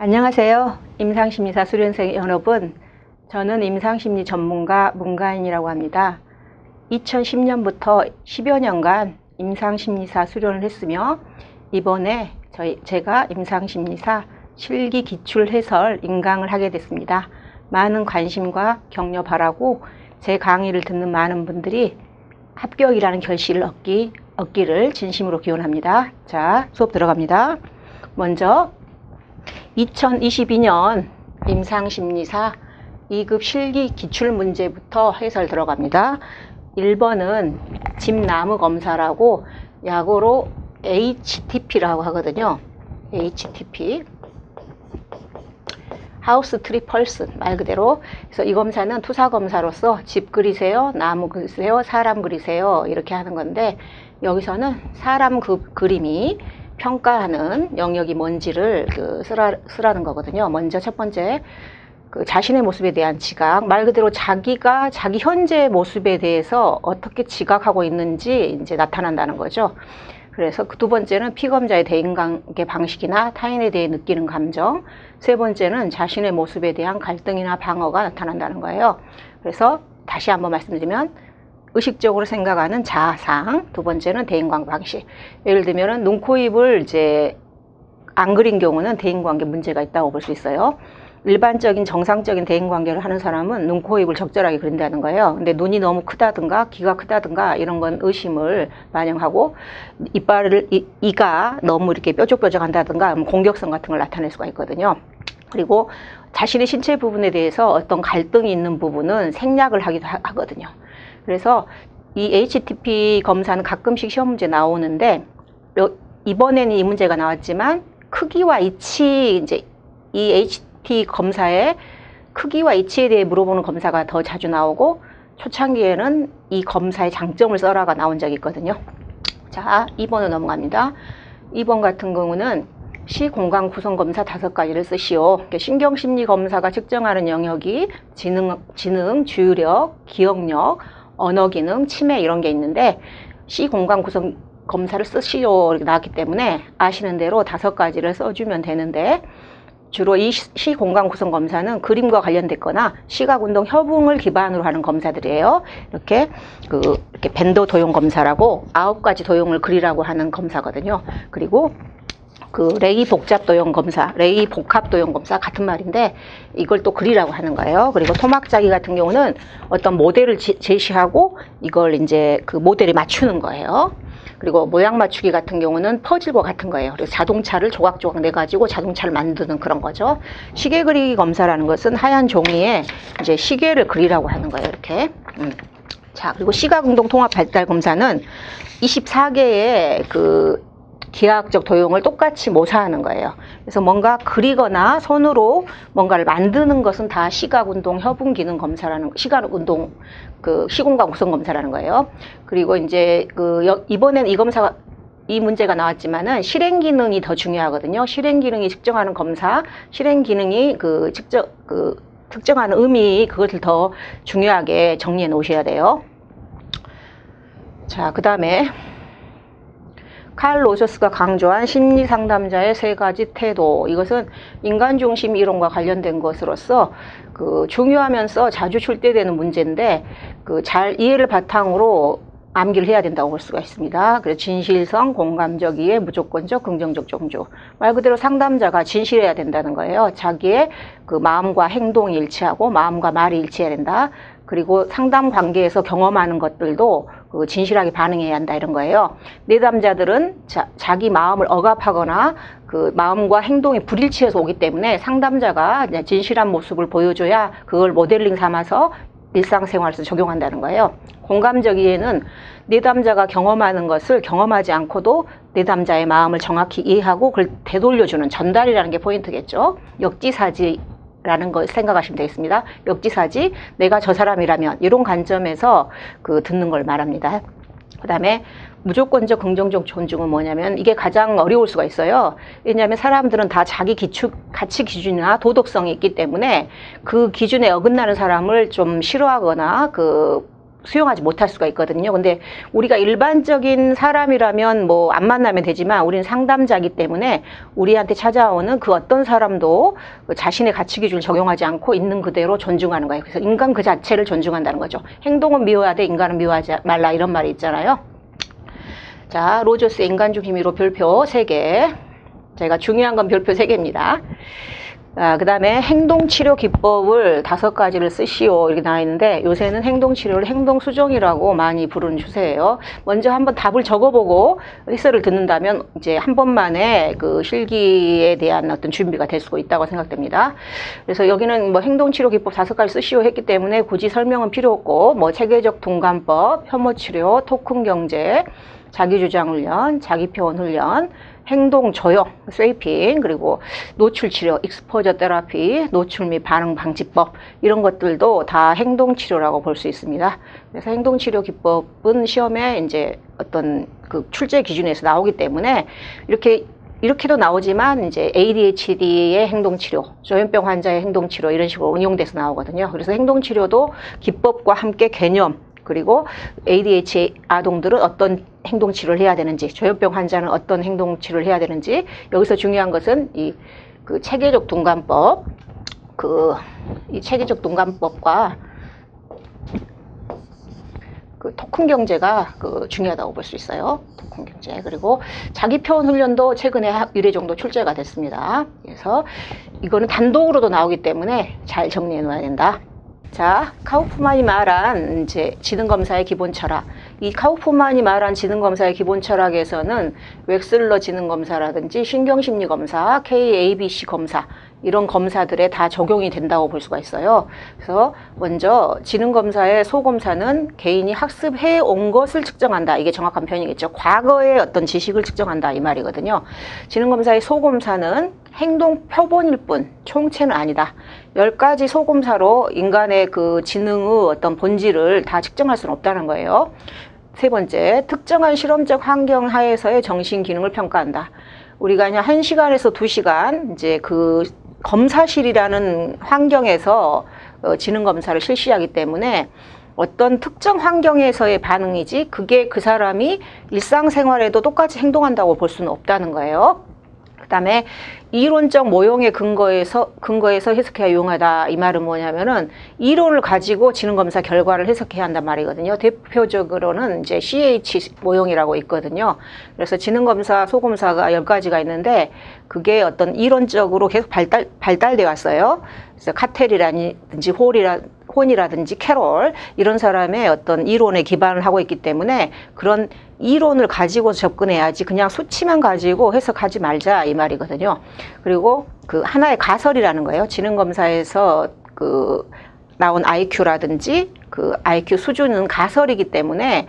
안녕하세요. 임상심리사 수련생 여러분, 저는 임상심리 전문가 문가인이라고 합니다. 2010년부터 10여 년간 임상심리사 수련을 했으며 이번에 제가 임상심리사 실기 기출 해설 인강을 하게 됐습니다. 많은 관심과 격려 바라고 제 강의를 듣는 많은 분들이 합격이라는 결실을 얻기를 진심으로 기원합니다. 자, 수업 들어갑니다. 먼저 2022년 임상심리사 2급 실기 기출문제부터 해설 들어갑니다. 1번은 집나무 검사라고 약어로 HTP라고 하거든요. HTP 하우스 트리 펄슨 말 그대로. 그래서 이 검사는 투사 검사로서 집 그리세요, 나무 그리세요, 사람 그리세요 이렇게 하는 건데, 여기서는 사람 그림이 평가하는 영역이 뭔지를 쓰라는 거거든요. 먼저 첫 번째, 자신의 모습에 대한 지각, 말 그대로 자기가 자기 현재 모습에 대해서 어떻게 지각하고 있는지 이제 나타난다는 거죠. 그래서 두 번째는 피검자의 대인관계 방식이나 타인에 대해 느끼는 감정, 세 번째는 자신의 모습에 대한 갈등이나 방어가 나타난다는 거예요. 그래서 다시 한번 말씀드리면, 의식적으로 생각하는 자아상, 두 번째는 대인관계 방식. 예를 들면은 눈, 코, 입을 이제 안 그린 경우는 대인관계 문제가 있다고 볼 수 있어요. 일반적인 정상적인 대인관계를 하는 사람은 눈, 코, 입을 적절하게 그린다는 거예요. 근데 눈이 너무 크다든가 귀가 크다든가 이런 건 의심을 반영하고, 이가 너무 이렇게 뾰족뾰족한다든가 공격성 같은 걸 나타낼 수가 있거든요. 그리고 자신의 신체 부분에 대해서 어떤 갈등이 있는 부분은 생략을 하기도 하거든요. 그래서 이 HTP 검사는 가끔씩 시험 문제 나오는데, 이번에는 이 문제가 나왔지만 크기와 이치, 이제 이 HT 검사의 크기와 이치에 대해 물어보는 검사가 더 자주 나오고, 초창기에는 이 검사의 장점을 써라가 나온 적이 있거든요. 자, 2번으로 넘어갑니다. 2번 같은 경우는 시공간 구성 검사 5가지를 쓰시오. 신경심리 검사가 측정하는 영역이 지능, 주의력, 기억력, 언어기능, 치매 이런 게 있는데, 시공간 구성 검사를 쓰시오 이렇게 나왔기 때문에 아시는 대로 5가지를 써주면 되는데, 주로 이 시공간 구성 검사는 그림과 관련됐거나 시각운동 협응을 기반으로 하는 검사들이에요. 이렇게 밴더 도형 검사라고 9가지 도형을 그리라고 하는 검사거든요. 그리고 레이 복잡 도형 검사, 레이 복합 도형 검사 같은 말인데, 이걸 또 그리라고 하는 거예요. 그리고 토막짜기 같은 경우는 어떤 모델을 제시하고 이걸 이제 그 모델에 맞추는 거예요. 그리고 모양 맞추기 같은 경우는 퍼즐과 같은 거예요. 그래서 자동차를 조각조각 내가지고 자동차를 만드는 그런 거죠. 시계 그리기 검사라는 것은 하얀 종이에 이제 시계를 그리라고 하는 거예요. 이렇게. 자, 그리고 시각운동 통합 발달 검사는 24개의 기하학적 도형을 똑같이 모사하는 거예요. 그래서 뭔가 그리거나 손으로 뭔가를 만드는 것은 다 시각운동 협응 기능 검사라는, 시각운동 시공간 구성 검사라는 거예요. 그리고 이제 이번엔 이 문제가 나왔지만은 실행 기능이 더 중요하거든요. 실행 기능이 측정하는 검사, 실행 기능이 특정하는 의미, 그것을 더 중요하게 정리해 놓으셔야 돼요. 자, 그 다음에 칼 로저스가 강조한 심리 상담자의 3가지 태도. 이것은 인간중심 이론과 관련된 것으로서 중요하면서 자주 출제되는 문제인데, 잘 이해를 바탕으로 암기를 해야 된다고 볼 수가 있습니다. 그래서 진실성, 공감적 이해, 무조건적, 긍정적 종주. 말 그대로 상담자가 진실해야 된다는 거예요. 자기의 마음과 행동이 일치하고 마음과 말이 일치해야 된다. 그리고 상담 관계에서 경험하는 것들도 진실하게 반응해야 한다, 이런 거예요. 내담자들은 자기 마음을 억압하거나 마음과 행동이 불일치해서 오기 때문에 상담자가 진실한 모습을 보여줘야 그걸 모델링 삼아서 일상생활에서 적용한다는 거예요. 공감적 이해는 내담자가 경험하는 것을 경험하지 않고도 내담자의 마음을 정확히 이해하고 그걸 되돌려주는 전달이라는 게 포인트겠죠. 역지사지 라는 걸 생각하시면 되겠습니다. 역지사지, 내가 저 사람이라면, 이런 관점에서 듣는 걸 말합니다. 그 다음에 무조건적 긍정적 존중은 뭐냐면, 이게 가장 어려울 수가 있어요. 왜냐하면 사람들은 다 자기 가치 기준이나 도덕성이 있기 때문에 그 기준에 어긋나는 사람을 좀 싫어하거나 수용하지 못할 수가 있거든요. 근데 우리가 일반적인 사람이라면 뭐 안 만나면 되지만 우리는 상담자이기 때문에 우리한테 찾아오는 그 어떤 사람도 자신의 가치 기준을 적용하지 않고 있는 그대로 존중하는 거예요. 그래서 인간 그 자체를 존중한다는 거죠. 행동은 미워야 돼, 인간은 미워하지 말라, 이런 말이 있잖아요. 자, 로저스의 인간 중 힘으로 별표 3개. 저희가 중요한 건 별표 3개입니다. 그 다음에 행동치료 기법을 5가지를 쓰시오, 이렇게 나와 있는데, 요새는 행동치료를 행동수정이라고 많이 부르는 추세예요. 먼저 한번 답을 적어보고 해설을 듣는다면 이제 한 번만에 그 실기에 대한 어떤 준비가 될 수 있다고 생각됩니다. 그래서 여기는 뭐 행동치료 기법 5가지 쓰시오 했기 때문에 굳이 설명은 필요 없고, 뭐 체계적 동감법, 혐오치료, 토큰 경제, 자기주장 훈련, 자기표현 훈련, 행동 조형, 스웨이핑, 그리고 노출 치료, 익스포저 테라피, 노출 및 반응 방지법, 이런 것들도 다 행동 치료라고 볼 수 있습니다. 그래서 행동 치료 기법은 시험에 이제 어떤 그 출제 기준에서 나오기 때문에 이렇게도 나오지만 이제 ADHD의 행동치료, 조현병 환자의 행동치료, 이런 식으로 응용돼서 나오거든요. 그래서 행동치료도 기법과 함께 개념, 그리고 ADHD 아동들은 어떤 행동치료를 해야 되는지, 조현병 환자는 어떤 행동치료를 해야 되는지, 여기서 중요한 것은 그 체계적 동감법, 이 체계적 동감법과 그 토큰 경제가 중요하다고 볼 수 있어요. 토큰 경제. 그리고 자기 표현 훈련도 최근에 1회 정도 출제가 됐습니다. 그래서 이거는 단독으로도 나오기 때문에 잘 정리해 놓아야 된다. 자, 카우프만이 말한 이제 지능검사의 기본 철학. 이 카우프만이 말한 지능검사의 기본 철학에서는 웩슬러 지능검사라든지 신경심리검사, KABC 검사, 이런 검사들에 다 적용이 된다고 볼 수가 있어요. 그래서 먼저 지능검사의 소검사는 개인이 학습해 온 것을 측정한다. 이게 정확한 표현이겠죠. 과거의 어떤 지식을 측정한다, 이 말이거든요. 지능검사의 소검사는 행동 표본일 뿐 총체는 아니다. 10가지 소검사로 인간의 그 지능의 어떤 본질을 다 측정할 수는 없다는 거예요. 3번째, 특정한 실험적 환경 하에서의 정신 기능을 평가한다. 우리가 그냥 1시간에서 2시간 이제 그 검사실이라는 환경에서 지능검사를 실시하기 때문에 어떤 특정 환경에서의 반응이지 그게 그 사람이 일상생활에도 똑같이 행동한다고 볼 수는 없다는 거예요. 그 다음에 이론적 모형의 근거에서 해석해야 유용하다. 이 말은 뭐냐면은 이론을 가지고 지능검사 결과를 해석해야 한단 말이거든요. 대표적으로는 이제 CH 모형이라고 있거든요. 그래서 지능검사, 소검사가 10가지가 있는데 그게 어떤 이론적으로 계속 발달돼 왔어요. 그래서 카텔이라든지 혼이라든지 캐롤, 이런 사람의 어떤 이론에 기반을 하고 있기 때문에 그런 이론을 가지고 접근해야지 그냥 수치만 가지고 해석하지 말자, 이 말이거든요. 그리고 그 하나의 가설이라는 거예요. 지능검사에서 나온 IQ라든지 그 IQ 수준은 가설이기 때문에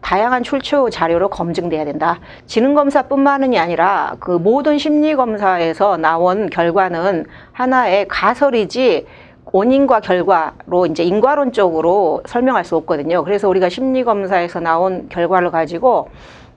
다양한 출처 자료로 검증돼야 된다. 지능검사뿐만이 아니라 그 모든 심리검사에서 나온 결과는 하나의 가설이지 원인과 결과로 이제 인과론적으로 설명할 수 없거든요. 그래서 우리가 심리검사에서 나온 결과를 가지고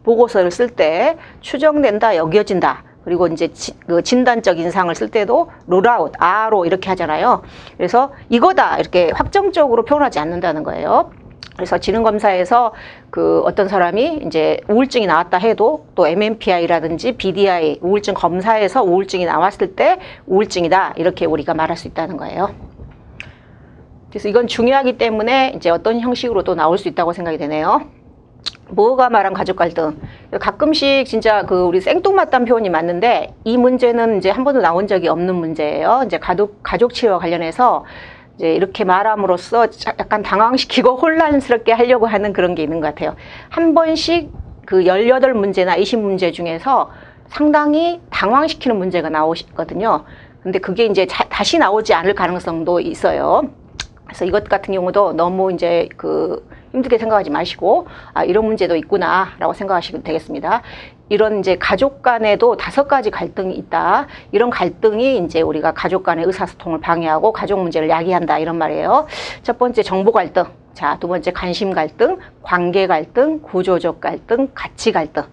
보고서를 쓸 때 추정된다, 여겨진다. 그리고 이제 그 진단적 인상을 쓸 때도 룰아웃, 아로 이렇게 하잖아요. 그래서 이거다 이렇게 확정적으로 표현하지 않는다는 거예요. 그래서 지능검사에서 그 어떤 사람이 이제 우울증이 나왔다 해도 또 MMPI라든지 BDI 우울증 검사에서 우울증이 나왔을 때 우울증이다 이렇게 우리가 말할 수 있다는 거예요. 그래서 이건 중요하기 때문에 이제 어떤 형식으로도 나올 수 있다고 생각이 되네요. 뭐가 말한 가족 갈등. 가끔씩 진짜 그 우리 생뚱맞다는 표현이 맞는데 이 문제는 이제 한 번도 나온 적이 없는 문제예요. 이제 가족 치료와 관련해서 이제 이렇게 말함으로써 약간 당황시키고 혼란스럽게 하려고 하는 그런 게 있는 것 같아요. 한 번씩 그 18문제나 20문제 중에서 상당히 당황시키는 문제가 나오거든요. 근데 그게 이제 다시 나오지 않을 가능성도 있어요. 그래서 이것 같은 경우도 너무 이제 힘들게 생각하지 마시고, 아, 이런 문제도 있구나, 라고 생각하시면 되겠습니다. 이런 이제 가족 간에도 5가지 갈등이 있다. 이런 갈등이 이제 우리가 가족 간의 의사소통을 방해하고 가족 문제를 야기한다. 이런 말이에요. 첫 번째, 정보 갈등. 자, 두 번째 관심 갈등, 관계 갈등, 구조적 갈등, 가치 갈등.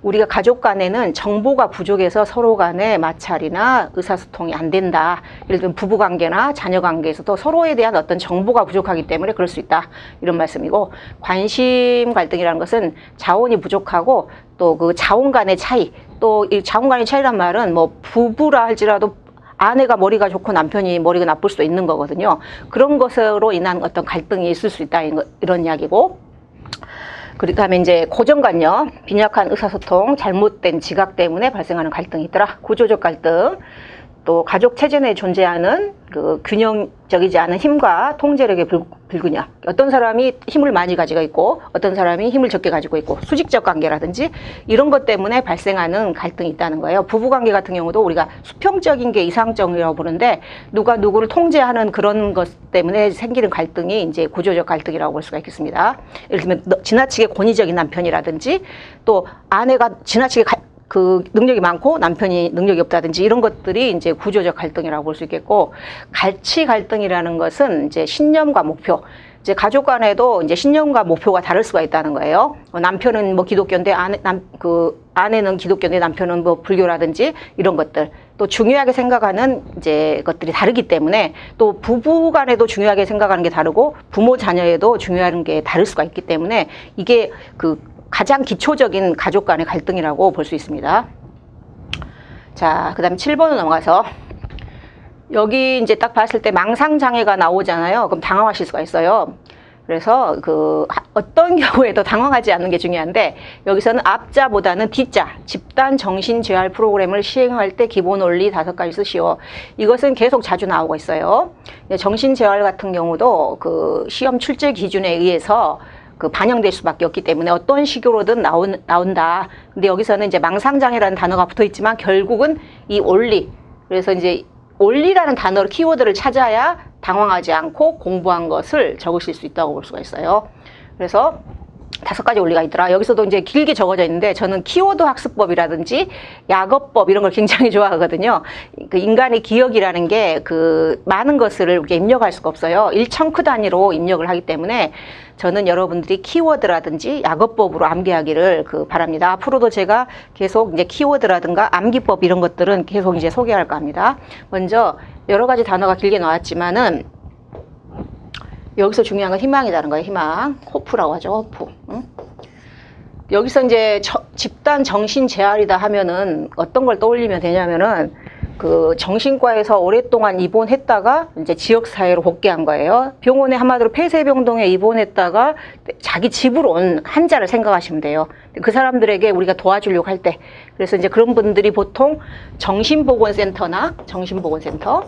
우리가 가족 간에는 정보가 부족해서 서로 간에 마찰이나 의사소통이 안 된다. 예를 들면 부부 관계나 자녀 관계에서도 서로에 대한 어떤 정보가 부족하기 때문에 그럴 수 있다. 이런 말씀이고, 관심 갈등이라는 것은 자원이 부족하고 또 그 자원 간의 차이, 또 이 자원 간의 차이란 말은 뭐 부부라 할지라도 아내가 머리가 좋고 남편이 머리가 나쁠 수도 있는 거거든요. 그런 것으로 인한 어떤 갈등이 있을 수 있다, 이런 이야기고, 그 다음에 이제 고정관념, 빈약한 의사소통, 잘못된 지각 때문에 발생하는 갈등이 있더라. 구조적 갈등, 또 가족 체제 내에 존재하는 그 균형적이지 않은 힘과 통제력의 불균형. 어떤 사람이 힘을 많이 가지고 있고 어떤 사람이 힘을 적게 가지고 있고, 수직적 관계라든지 이런 것 때문에 발생하는 갈등이 있다는 거예요. 부부관계 같은 경우도 우리가 수평적인 게 이상적이라고 보는데, 누가 누구를 통제하는 그런 것 때문에 생기는 갈등이 이제 구조적 갈등이라고 볼 수가 있겠습니다. 예를 들면 지나치게 권위적인 남편이라든지, 또 아내가 지나치게 그 능력이 많고 남편이 능력이 없다든지, 이런 것들이 이제 구조적 갈등이라고 볼 수 있겠고, 가치 갈등이라는 것은 이제 신념과 목표, 이제 가족 간에도 이제 신념과 목표가 다를 수가 있다는 거예요. 남편은 뭐 기독교인데 아내는 기독교인데 남편은 뭐 불교라든지 이런 것들, 또 중요하게 생각하는 이제 것들이 다르기 때문에, 또 부부 간에도 중요하게 생각하는 게 다르고 부모 자녀에도 중요한 게 다를 수가 있기 때문에, 이게 그 가장 기초적인 가족 간의 갈등이라고 볼 수 있습니다. 자, 그 다음에 7번으로 넘어가서, 여기 이제 딱 봤을 때 망상장애가 나오잖아요. 그럼 당황하실 수가 있어요. 그래서 그 어떤 경우에도 당황하지 않는 게 중요한데, 여기서는 앞자보다는 뒷자, 집단 정신 재활 프로그램을 시행할 때 기본 원리 5가지 쓰시오. 이것은 계속 자주 나오고 있어요. 정신 재활 같은 경우도 그 시험 출제 기준에 의해서 그 반영될 수밖에 없기 때문에 어떤 식으로든 나온다. 근데 여기서는 이제 망상장애라는 단어가 붙어 있지만 결국은 이 원리, 그래서 이제 원리라는 단어로 키워드를 찾아야 당황하지 않고 공부한 것을 적으실 수 있다고 볼 수가 있어요. 그래서 5가지 원리가 있더라. 여기서도 이제 길게 적어져 있는데, 저는 키워드 학습법이라든지 약어법 이런 걸 굉장히 좋아하거든요. 그 인간의 기억이라는 게 그 많은 것을 이렇게 입력할 수가 없어요. 1청크 단위로 입력을 하기 때문에 저는 여러분들이 키워드라든지 약어법으로 암기하기를 바랍니다. 앞으로도 제가 계속 이제 키워드라든가 암기법 이런 것들은 계속 이제 소개할까 합니다. 먼저 여러 가지 단어가 길게 나왔지만은, 여기서 중요한 건 희망이라는 거예요. 희망. 호프라고 하죠. 호프. 응? 여기서 이제 집단 정신 재활이다 하면은 어떤 걸 떠올리면 되냐면은, 그 정신과에서 오랫동안 입원했다가 이제 지역사회로 복귀한 거예요. 병원에 한마디로 폐쇄병동에 입원했다가 자기 집으로 온 환자를 생각하시면 돼요. 그 사람들에게 우리가 도와주려고 할 때, 그래서 이제 그런 분들이 보통 정신보건센터나 정신보건센터,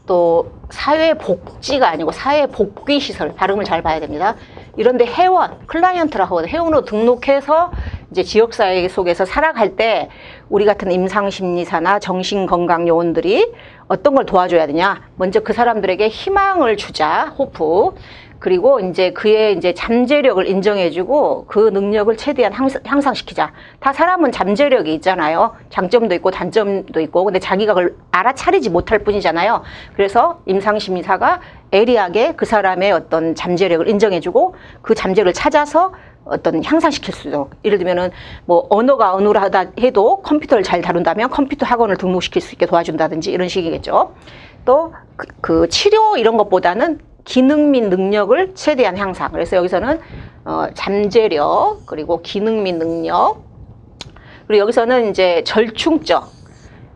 또 사회복지가 아니고 사회복귀시설, 발음을 잘 봐야 됩니다. 이런데 회원, 클라이언트라고 하거든요. 회원으로 등록해서 이제 지역사회 속에서 살아갈 때 우리 같은 임상심리사나 정신건강요원들이 어떤 걸 도와줘야 되냐. 먼저 그 사람들에게 희망을 주자, 호프. 그리고 이제 그의 이제 잠재력을 인정해주고 그 능력을 최대한 향상시키자. 다 사람은 잠재력이 있잖아요. 장점도 있고 단점도 있고. 근데 자기가 그걸 알아차리지 못할 뿐이잖아요. 그래서 임상심리사가 예리하게 그 사람의 어떤 잠재력을 인정해주고 그 잠재력을 찾아서 어떤 향상시킬 수 있도록. 예를 들면은 뭐 언어가 어눌하다 해도 컴퓨터를 잘 다룬다면 컴퓨터 학원을 등록시킬 수 있게 도와준다든지 이런 식이겠죠. 또 그 치료 이런 것보다는 기능 및 능력을 최대한 향상. 그래서 여기서는 잠재력, 그리고 기능 및 능력, 그리고 여기서는 이제 절충적.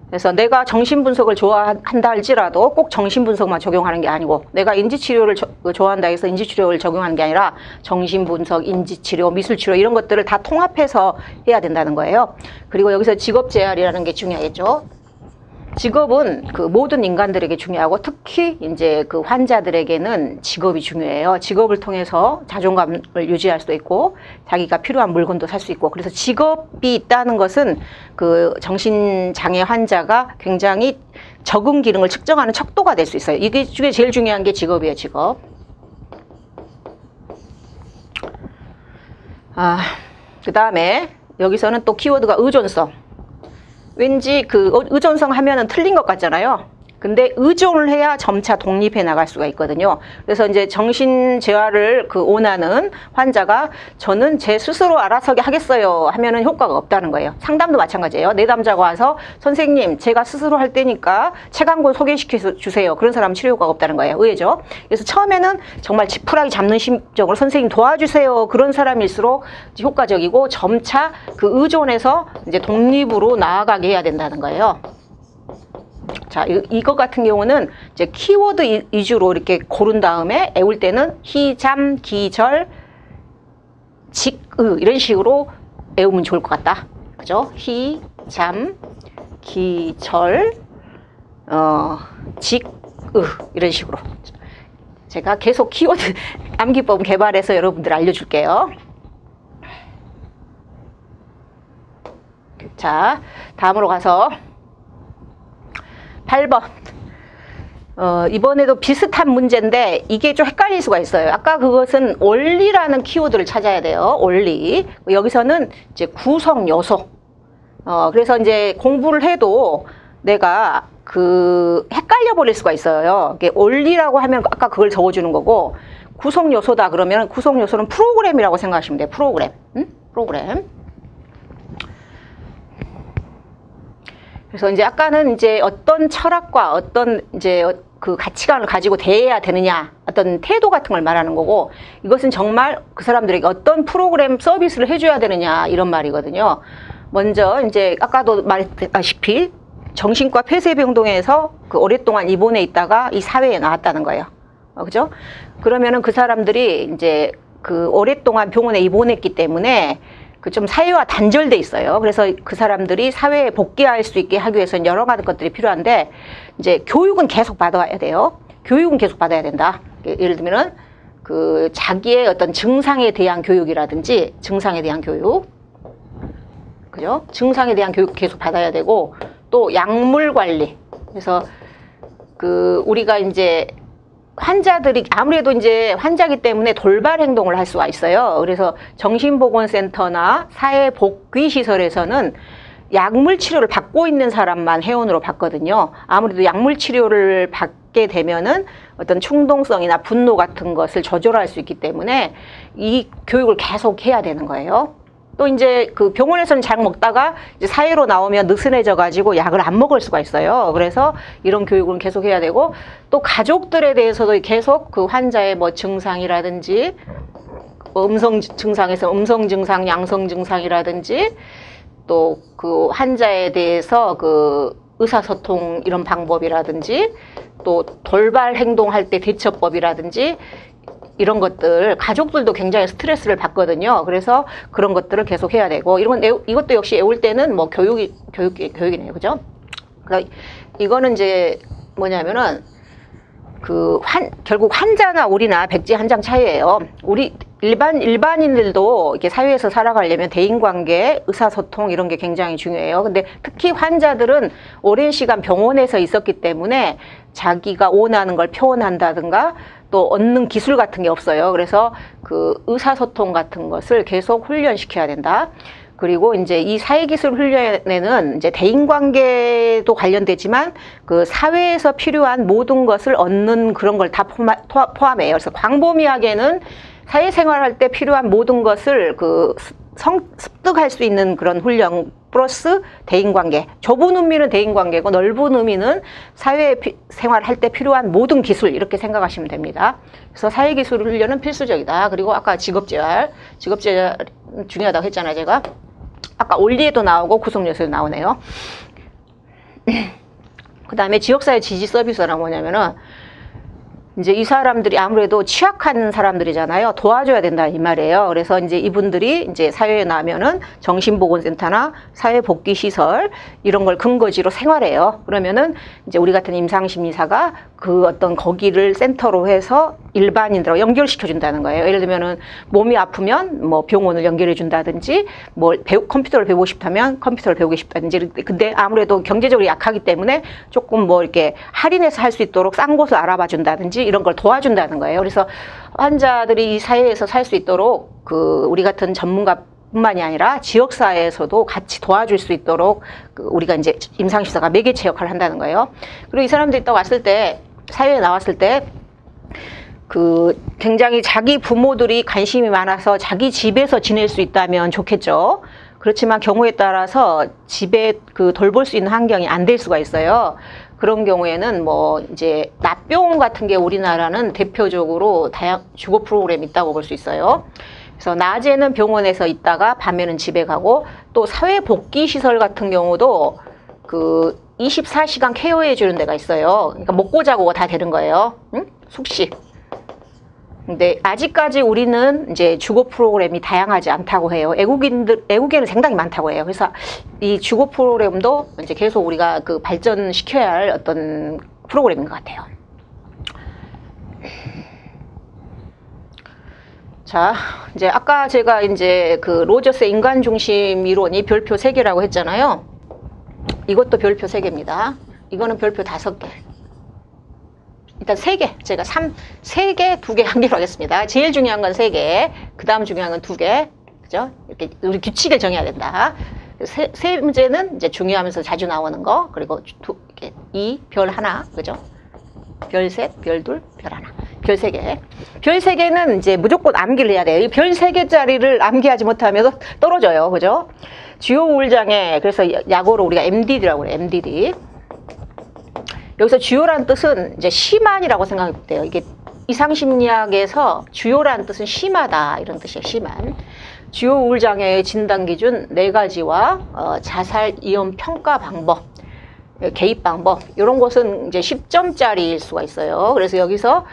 그래서 내가 정신분석을 좋아한다 할지라도 꼭 정신분석만 적용하는 게 아니고, 내가 인지치료를 좋아한다 해서 인지치료를 적용하는 게 아니라 정신분석, 인지치료, 미술치료 이런 것들을 다 통합해서 해야 된다는 거예요. 그리고 여기서 직업재활이라는 게 중요하겠죠. 직업은 그 모든 인간들에게 중요하고 특히 이제 그 환자들에게는 직업이 중요해요. 직업을 통해서 자존감을 유지할 수도 있고 자기가 필요한 물건도 살 수 있고, 그래서 직업이 있다는 것은 그 정신장애 환자가 굉장히 적응 기능을 측정하는 척도가 될 수 있어요. 이게 제일 중요한 게 직업이에요, 직업. 그 다음에 여기서는 또 키워드가 의존성. 왠지 그 의존성 하면은 틀린 것 같잖아요. 근데 의존을 해야 점차 독립해 나갈 수가 있거든요. 그래서 이제 정신재활을 원하는 환자가 저는 제 스스로 알아서 하겠어요 하면은 효과가 없다는 거예요. 상담도 마찬가지예요. 내담자가 와서 선생님 제가 스스로 할 때니까 책 한 권 소개시켜 주세요. 그런 사람은 치료 효과가 없다는 거예요. 의외죠. 그래서 처음에는 정말 지푸라기 잡는 심정으로 선생님 도와주세요. 그런 사람일수록 효과적이고 점차 그 의존에서 이제 독립으로 나아가게 해야 된다는 거예요. 자, 이거 같은 경우는 이제 키워드 위주로 이렇게 고른 다음에 애울 때는 희, 잠, 기, 절, 직, 의 이런 식으로 애우면 좋을 것 같다. 그죠? 희, 잠, 기, 절, 직, 의 이런 식으로. 제가 계속 키워드 암기법 개발해서 여러분들 알려줄게요. 자, 다음으로 가서 8번. 이번에도 비슷한 문제인데 이게 좀 헷갈릴 수가 있어요. 아까 그것은 원리라는 키워드를 찾아야 돼요. 원리. 여기서는 이제 구성 요소. 그래서 이제 공부를 해도 내가 헷갈려 버릴 수가 있어요. 원리라고 하면 아까 그걸 적어주는 거고, 구성 요소다 그러면 구성 요소는 프로그램이라고 생각하시면 돼요. 프로그램. 프로그램. 그래서 이제 아까는 이제 어떤 철학과 어떤 이제 그 가치관을 가지고 대해야 되느냐, 어떤 태도 같은 걸 말하는 거고, 이것은 정말 그 사람들에게 어떤 프로그램 서비스를 해줘야 되느냐 이런 말이거든요. 먼저 이제 아까도 말했다시피 정신과 폐쇄병동에서 오랫동안 입원해 있다가 이 사회에 나왔다는 거예요. 그죠? 그러면은 그 사람들이 이제 오랫동안 병원에 입원했기 때문에 좀 사회와 단절돼 있어요. 그래서 그 사람들이 사회에 복귀할 수 있게 하기 위해서는 여러 가지 것들이 필요한데, 이제 교육은 계속 받아야 돼요. 교육은 계속 받아야 된다. 예를 들면은 자기의 어떤 증상에 대한 교육이라든지, 증상에 대한 교육, 그죠? 증상에 대한 교육 계속 받아야 되고, 또 약물 관리. 그래서 우리가 이제 환자들이 아무래도 이제 환자기 때문에 돌발 행동을 할 수가 있어요. 그래서 정신보건센터나 사회복귀시설에서는 약물 치료를 받고 있는 사람만 회원으로 받거든요. 아무래도 약물 치료를 받게 되면은 어떤 충동성이나 분노 같은 것을 조절할 수 있기 때문에 이 교육을 계속 해야 되는 거예요. 또 이제 병원에서는 약 먹다가 이제 사회로 나오면 느슨해져 가지고 약을 안 먹을 수가 있어요. 그래서 이런 교육은 계속 해야 되고, 또 가족들에 대해서도 계속 환자의 증상이라든지, 음성 증상에서 음성 증상, 양성 증상이라든지, 또 환자에 대해서 의사소통 이런 방법이라든지, 또 돌발 행동할 때 대처법이라든지, 이런 것들, 가족들도 굉장히 스트레스를 받거든요. 그래서 그런 것들을 계속 해야 되고, 이것도 역시 애울 때는 교육이네요. 그죠? 그러니까 이거는 이제 뭐냐면은, 결국 환자나 우리나 백지 한 장 차이예요. 우리 일반인들도 이렇게 사회에서 살아가려면 대인관계, 의사소통 이런 게 굉장히 중요해요. 근데 특히 환자들은 오랜 시간 병원에서 있었기 때문에 자기가 원하는 걸 표현한다든가 또 얻는 기술 같은 게 없어요. 그래서 의사소통 같은 것을 계속 훈련시켜야 된다. 그리고 이제 이 사회기술 훈련에는 이제 대인관계도 관련되지만 사회에서 필요한 모든 것을 얻는 그런 걸 다 포함해요. 그래서 광범위하게는 사회생활할 때 필요한 모든 것을 습득할 수 있는 그런 훈련 플러스 대인관계. 좁은 의미는 대인관계고 넓은 의미는 사회생활할 때 필요한 모든 기술, 이렇게 생각하시면 됩니다. 그래서 사회기술 훈련은 필수적이다. 그리고 아까 직업재활 중요하다고 했잖아요, 제가. 아까 원리에도 나오고 구성요소에도 나오네요. 그 다음에 지역사회 지지 서비스란 뭐냐면은, 이제 이 사람들이 아무래도 취약한 사람들이잖아요. 도와줘야 된다 이 말이에요. 그래서 이제 이분들이 이제 사회에 나면은 정신보건센터나 사회복귀시설 이런 걸 근거지로 생활해요. 그러면은 이제 우리 같은 임상심리사가 어떤 거기를 센터로 해서 일반인들하고 연결시켜 준다는 거예요. 예를 들면은 몸이 아프면 뭐 병원을 연결해 준다든지, 컴퓨터를 배우고 싶다면 컴퓨터를 배우고 싶다든지. 근데 아무래도 경제적으로 약하기 때문에 조금 이렇게 할인해서 할 수 있도록 싼 곳을 알아봐 준다든지 이런 걸 도와준다는 거예요. 그래서 환자들이 이 사회에서 살 수 있도록 우리 같은 전문가 뿐만이 아니라 지역사회에서도 같이 도와줄 수 있도록 우리가 이제 임상심사가 매개체 역할을 한다는 거예요. 그리고 이 사람들이 또 왔을 때, 사회에 나왔을 때 굉장히 자기 부모들이 관심이 많아서 자기 집에서 지낼 수 있다면 좋겠죠. 그렇지만 경우에 따라서 집에 돌볼 수 있는 환경이 안 될 수가 있어요. 그런 경우에는 뭐 이제 납병원 같은 게 우리나라는 대표적으로 주거 프로그램이 있다고 볼 수 있어요. 그래서 낮에는 병원에서 있다가 밤에는 집에 가고, 또 사회복귀시설 같은 경우도 24시간 케어해 주는 데가 있어요. 그러니까 먹고 자고가 다 되는 거예요. 응? 숙식. 근데 아직까지 우리는 이제 주거 프로그램이 다양하지 않다고 해요. 외국에는 상당히 많다고 해요. 그래서 이 주거 프로그램도 이제 계속 우리가 발전시켜야 할 어떤 프로그램인 것 같아요. 자, 이제 아까 제가 이제 로저스의 인간 중심 이론이 별표 3개라고 했잖아요. 이것도 별표 3개입니다. 이거는 별표 5개. 일단 3개, 제가 3개, 2개, 1개로 하겠습니다. 제일 중요한 건 3개, 그 다음 중요한 건 2개, 그죠? 이렇게 우리 규칙을 정해야 된다. 세 문제는 이제 중요하면서 자주 나오는 거, 그리고 이렇게 2, 별 하나, 그죠? 별 3, 별 2, 별 1, 별 3개. 별 3개는 이제 무조건 암기를 해야 돼요. 이 별 3개짜리를 암기하지 못하면 떨어져요, 그죠? 주요 우울장애, 그래서 약어로 우리가 MDD라고 그래요, MDD. 여기서 주요라는 뜻은 이제 심한이라고 생각하면 돼요. 이게 이상심리학에서 주요라는 뜻은 심하다, 이런 뜻이에요. 심한. 주요 우울장애의 진단 기준 4가지와 자살 위험 평가 방법, 개입 방법, 이런 것은 이제 10점짜리일 수가 있어요. 그래서 여기서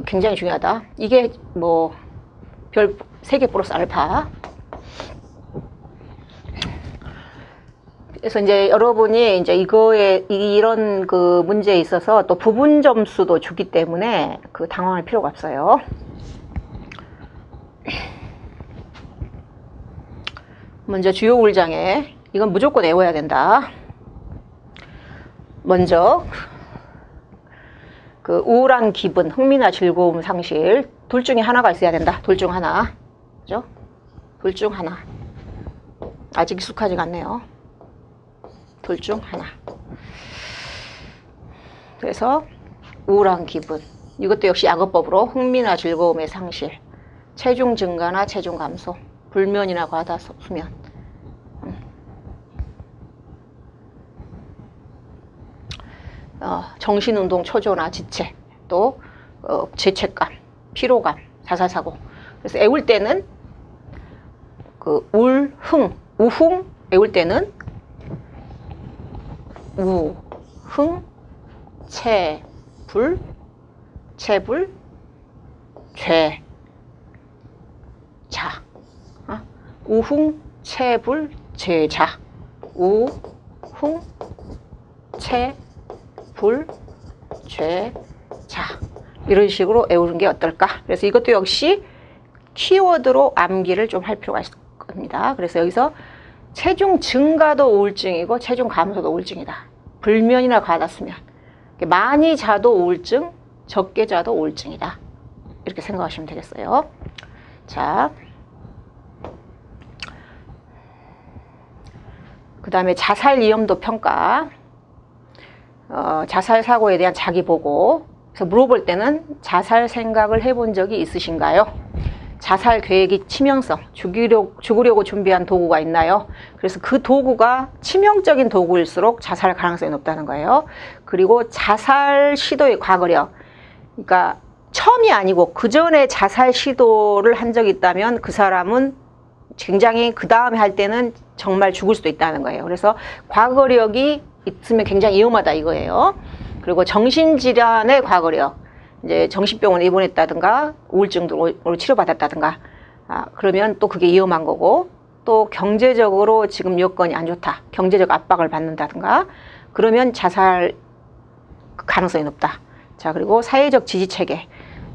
굉장히 중요하다. 이게 뭐 별 3개 플러스 알파. 그래서 이제 여러분이 이제 이런 문제에 있어서 또 부분 점수도 주기 때문에 당황할 필요가 없어요. 먼저 주요 우울장애, 이건 무조건 외워야 된다. 먼저 우울한 기분, 흥미나 즐거움 상실, 둘 중에 하나가 있어야 된다. 둘 중 하나, 그죠? 둘 중 하나. 아직 익숙하지가 않네요. 둘 중 하나. 그래서 우울한 기분, 이것도 역시 약어법으로 흥미나 즐거움의 상실, 체중 증가나 체중 감소, 불면이나 과다 수면. 정신운동 초조나 지체, 또 죄책감, 피로감, 자살사고. 그래서 애울 때는 우흥, 애울 때는 우흥, 체불, 죄자. 우흥, 체불, 죄자. 우흥, 체불, 죄자. 이런 식으로 외우는 게 어떨까? 그래서 이것도 역시 키워드로 암기를 좀 할 필요가 있을 겁니다. 그래서 여기서 체중 증가도 우울증이고 체중 감소도 우울증이다. 불면이나 과다 수면. 많이 자도 우울증, 적게 자도 우울증이다. 이렇게 생각하시면 되겠어요. 자, 그 다음에 자살 위험도 평가. 자살 사고에 대한 자기 보고. 그래서 물어볼 때는 자살 생각을 해본 적이 있으신가요? 자살 계획이 치명성, 죽으려고 준비한 도구가 있나요? 그래서 그 도구가 치명적인 도구일수록 자살 가능성이 높다는 거예요. 그리고 자살 시도의 과거력, 그러니까 처음이 아니고 그 전에 자살 시도를 한 적이 있다면 그 사람은 굉장히 그 다음에 할 때는 정말 죽을 수도 있다는 거예요. 그래서 과거력이 있으면 굉장히 위험하다 이거예요. 그리고 정신질환의 과거력, 이제 정신병원에 입원했다든가 우울증으로 치료받았다든가, 그러면 또 그게 위험한 거고, 또 경제적으로 지금 여건이 안 좋다, 경제적 압박을 받는다든가, 그러면 자살 가능성이 높다. 자, 그리고 사회적 지지체계,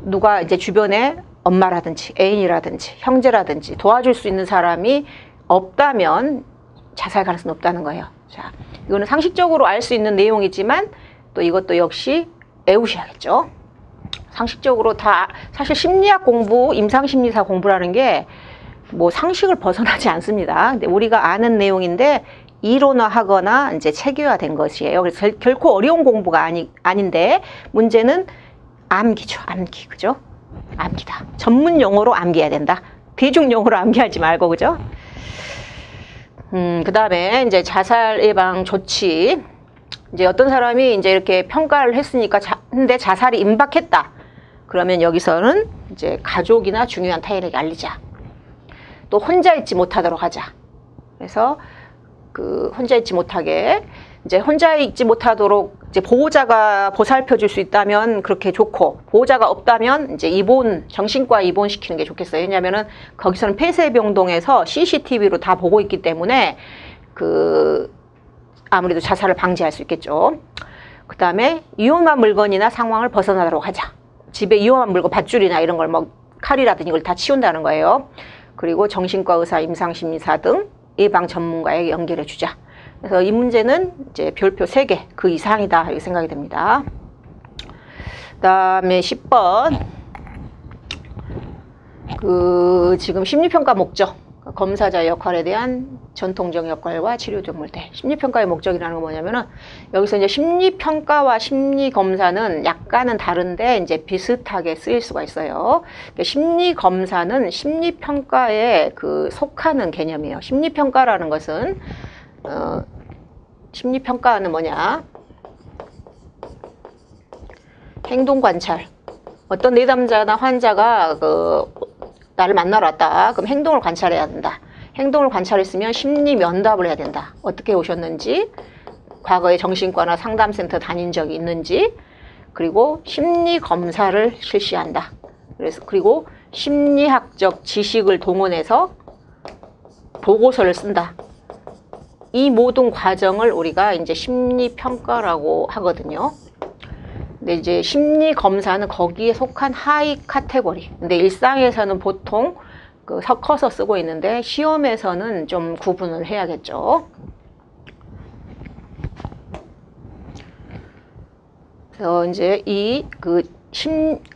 누가 이제 주변에 엄마라든지 애인이라든지 형제라든지 도와줄 수 있는 사람이 없다면 자살 가능성이 높다는 거예요. 자, 이거는 상식적으로 알 수 있는 내용이지만 또 이것도 역시 외우셔야겠죠. 상식적으로 다 사실 심리학 공부, 임상심리사 공부라는 게 뭐 상식을 벗어나지 않습니다. 근데 우리가 아는 내용인데 이론화하거나 이제 체계화된 것이에요. 그래서 결코 어려운 공부가 아닌데 문제는 암기죠. 암기. 그죠? 암기다. 전문 용어로 암기해야 된다. 대중 용어로 암기하지 말고, 그죠? 그 다음에 이제 자살 예방 조치. 이제 어떤 사람이 이제 이렇게 평가를 했으니까 근데 자살이 임박했다. 그러면 여기서는 이제 가족이나 중요한 타인에게 알리자. 또 혼자 있지 못하도록 하자. 그래서 혼자 있지 못하게, 이제 혼자 있지 못하도록 이제 보호자가 보살펴 줄 수 있다면 그렇게 좋고, 보호자가 없다면 이제 정신과 입원시키는 게 좋겠어요. 왜냐면은 거기서는 폐쇄병동에서 CCTV로 다 보고 있기 때문에 아무래도 자살을 방지할 수 있겠죠. 그 다음에 위험한 물건이나 상황을 벗어나도록 하자. 집에 위험한 물건, 밧줄이나 이런 걸 뭐 칼이라든지 이걸 다 치운다는 거예요. 그리고 정신과 의사, 임상심리사 등 예방 전문가에게 연결해 주자. 그래서 이 문제는 이제 별표 3개, 그 이상이다 이렇게 생각이 됩니다. 그 다음에 10번. 지금 심리평가 목적. 검사자 역할에 대한 전통적 역할과 치료적 물대. 심리평가의 목적이라는 건 뭐냐면은, 여기서 이제 심리평가와 심리검사는 약간은 다른데 이제 비슷하게 쓰일 수가 있어요. 심리검사는 심리평가에 속하는 개념이에요. 심리평가라는 것은, 심리평가는 뭐냐? 행동관찰. 어떤 내담자나 환자가 나를 만나러 왔다. 그럼 행동을 관찰해야 된다. 행동을 관찰했으면 심리 면담을 해야 된다. 어떻게 오셨는지, 과거에 정신과나 상담센터 다닌 적이 있는지, 그리고 심리 검사를 실시한다. 그리고 심리학적 지식을 동원해서 보고서를 쓴다. 이 모든 과정을 우리가 이제 심리평가라고 하거든요. 근데 이제 심리검사는 거기에 속한 하위 카테고리. 근데 일상에서는 보통 섞어서 쓰고 있는데 시험에서는 좀 구분을 해야겠죠. 그래서 이제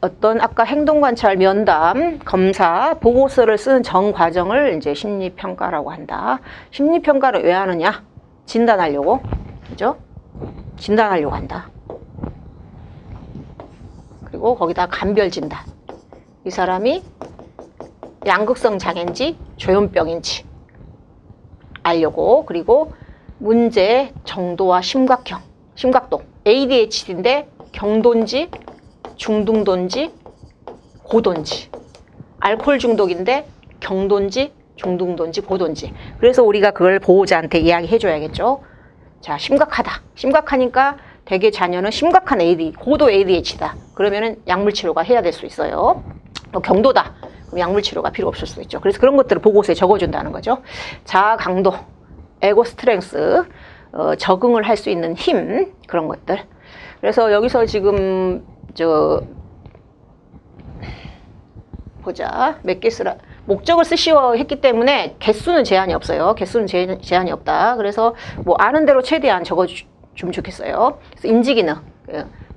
어떤 아까 행동관찰, 면담, 검사, 보고서를 쓰는 전 과정을 이제 심리평가라고 한다. 심리평가를 왜 하느냐? 진단하려고. 그죠? 진단하려고 한다. 그리고 거기다 감별 진단. 이 사람이 양극성 장애인지 조현병인지 알려고. 그리고 문제의 정도와 심각도. ADHD인데 경도인지 중등도인지 고도인지, 알코올 중독인데 경도인지 중등도인지 고도인지. 그래서 우리가 그걸 보호자한테 이야기해 줘야겠죠. 자, 심각하니까 대개 자녀는 심각한 고도 ADHD다. 그러면은 약물 치료가 해야 될 수 있어요. 경도다. 그럼 약물 치료가 필요 없을 수도 있죠. 그래서 그런 것들을 보고서에 적어준다는 거죠. 자아 강도, 에고 스트렝스, 적응을 할 수 있는 힘, 그런 것들. 그래서 여기서 지금 보자. 몇 개 쓰라. 목적을 쓰시오 했기 때문에 개수는 제한이 없어요. 개수는 제한이 없다. 그래서 뭐 아는 대로 최대한 적어주면 좋겠어요. 그래서 인지기능,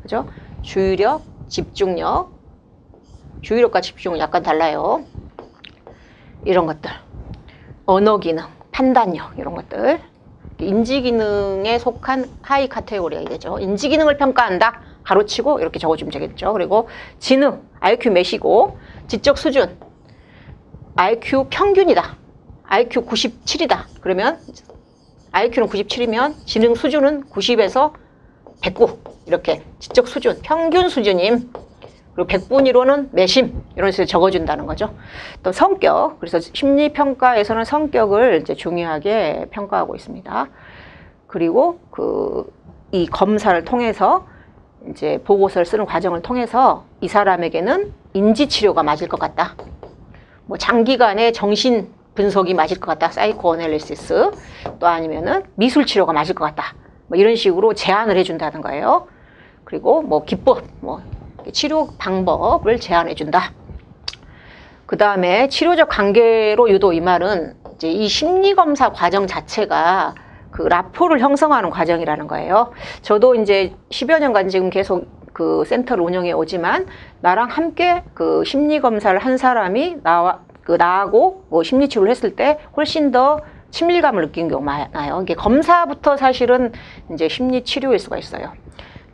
그죠? 주의력, 집중력, 주의력과 집중은 약간 달라요. 이런 것들. 언어기능, 판단력, 이런 것들. 인지기능에 속한 하위 카테고리가 되죠. 인지기능을 평가한다. 가로치고 이렇게 적어주면 되겠죠. 그리고 지능, IQ 몇이고, 지적 수준, IQ 평균이다. IQ 97이다. 그러면 IQ는 97이면 지능 수준은 90에서 109. 이렇게 지적 수준, 평균 수준임. 그리고 100분위로는 매심, 이런 식으로 적어준다는 거죠. 또 성격, 그래서 심리평가에서는 성격을 이제 중요하게 평가하고 있습니다. 그리고 이 검사를 통해서 이제 보고서를 쓰는 과정을 통해서 이 사람에게는 인지치료가 맞을 것 같다. 뭐 장기간의 정신 분석이 맞을 것 같다. 사이코 어널리시스. 또 아니면은 미술치료가 맞을 것 같다. 뭐 이런 식으로 제안을 해준다는 거예요. 그리고 뭐 기법, 뭐 치료 방법을 제안해 준다. 그 다음에 치료적 관계로 유도. 이 말은 이제 이 심리검사 과정 자체가 라포를 형성하는 과정이라는 거예요. 저도 이제 10여 년간 지금 계속 센터를 운영해 오지만 나랑 함께 심리검사를 한 사람이 그 나하고 뭐 심리치료를 했을 때 훨씬 더 친밀감을 느끼는 경우가 많아요. 이게 검사부터 사실은 이제 심리치료일 수가 있어요.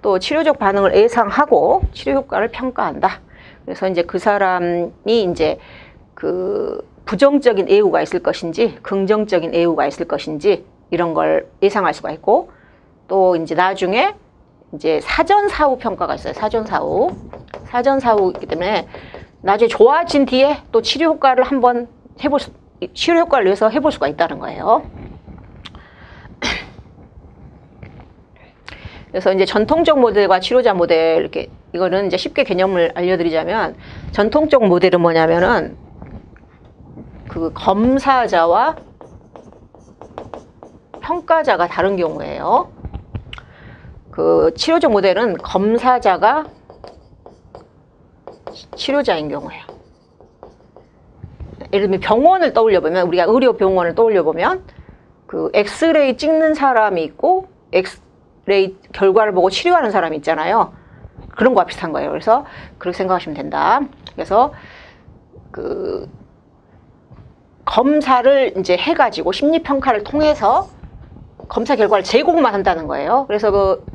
또 치료적 반응을 예상하고 치료 효과를 평가한다. 그래서 이제 그 사람이 이제 그 부정적인 애우가 있을 것인지 긍정적인 애우가 있을 것인지 이런 걸 예상할 수가 있고, 또 이제 나중에 이제 사전사후 평가가 있어요. 사전사후이기 때문에 나중에 좋아진 뒤에 또 치료 효과를 한번 치료 효과를 위해서 해볼 수가 있다는 거예요. 그래서 이제 전통적 모델과 치료자 모델, 이렇게 이거는 이제 쉽게 개념을 알려드리자면, 전통적 모델은 뭐냐면은 그 검사자와 평가자가 다른 경우예요. 그 치료적 모델은 검사자가 치료자인 경우예요. 예를 들면 병원을 떠올려 보면, 우리가 의료병원을 떠올려 보면 그 엑스레이 찍는 사람이 있고 엑스레이 결과를 보고 치료하는 사람이 있잖아요. 그런 거와 비슷한 거예요. 그래서 그렇게 생각하시면 된다. 그래서 그 검사를 이제 해가지고 심리평가를 통해서 검사 결과를 제공만 한다는 거예요. 그래서 그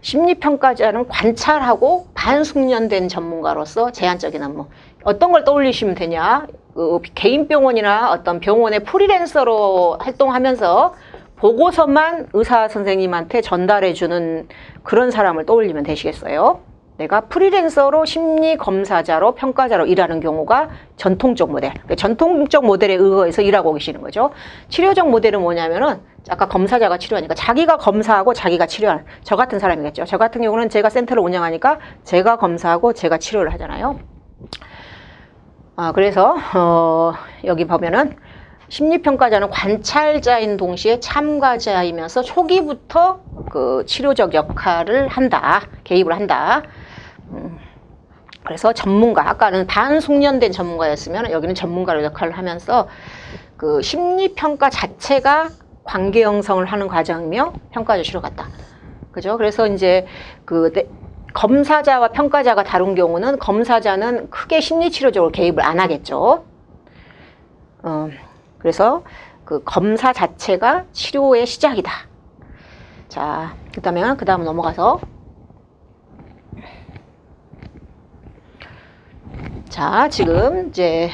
심리평가자는 관찰하고 반숙련된 전문가로서 제한적인 업무. 어떤 걸 떠올리시면 되냐? 그 개인 병원이나 어떤 병원의 프리랜서로 활동하면서 보고서만 의사 선생님한테 전달해주는 그런 사람을 떠올리면 되시겠어요? 내가 프리랜서로 심리검사자로 평가자로 일하는 경우가 전통적 모델. 전통적 모델에 의거해서 일하고 계시는 거죠. 치료적 모델은 뭐냐면은 아까 검사자가 치료하니까 자기가 검사하고 자기가 치료하는 저 같은 사람이겠죠. 저 같은 경우는 제가 센터를 운영하니까 제가 검사하고 제가 치료를 하잖아요. 그래서 여기 보면은 심리평가자는 관찰자인 동시에 참가자이면서 초기부터 그 치료적 역할을 한다. 개입을 한다. 그래서 전문가, 아까는 반숙련된 전문가였으면 여기는 전문가로 역할을 하면서 그 심리평가 자체가 관계 형성을 하는 과정이며 평가자 치료 같다. 그죠? 그래서 이제 그 검사자와 평가자가 다른 경우는 검사자는 크게 심리치료적으로 개입을 안 하겠죠. 그래서 그 검사 자체가 치료의 시작이다. 자, 그 다음 넘어가서 자, 지금 이제